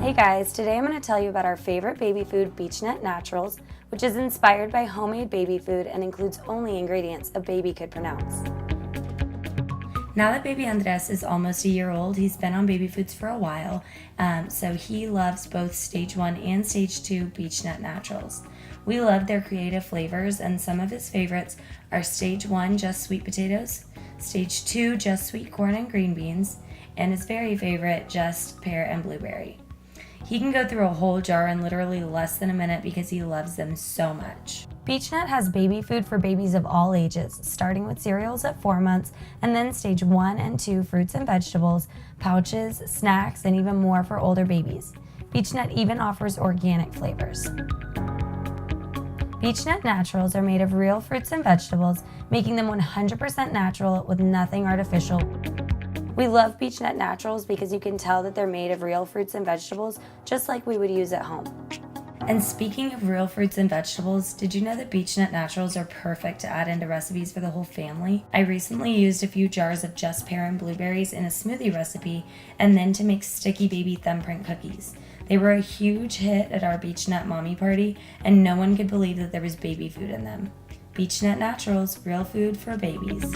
Hey guys, today I'm going to tell you about our favorite baby food, Beech-Nut Naturals, which is inspired by homemade baby food and includes only ingredients a baby could pronounce. Now that baby Andres is almost a year old, he's been on baby foods for a while, so he loves both Stage 1 and Stage 2 Beech-Nut Naturals. We love their creative flavors, and some of his favorites are Stage 1 just sweet potatoes, Stage 2 just sweet corn and green beans, and his very favorite just pear and blueberry. He can go through a whole jar in literally less than a minute because he loves them so much. Beech-Nut has baby food for babies of all ages, starting with cereals at 4 months, and then Stage 1 and 2 fruits and vegetables, pouches, snacks, and even more for older babies. Beech-Nut even offers organic flavors. Beech-Nut Naturals are made of real fruits and vegetables, making them 100% natural with nothing artificial. We love Beech-Nut Naturals because you can tell that they're made of real fruits and vegetables, just like we would use at home. And speaking of real fruits and vegetables, did you know that Beech-Nut Naturals are perfect to add into recipes for the whole family? I recently used a few jars of just pear and blueberries in a smoothie recipe, and then to make sticky baby thumbprint cookies. They were a huge hit at our Beech-Nut mommy party, and no one could believe that there was baby food in them. Beech-Nut Naturals, real food for babies.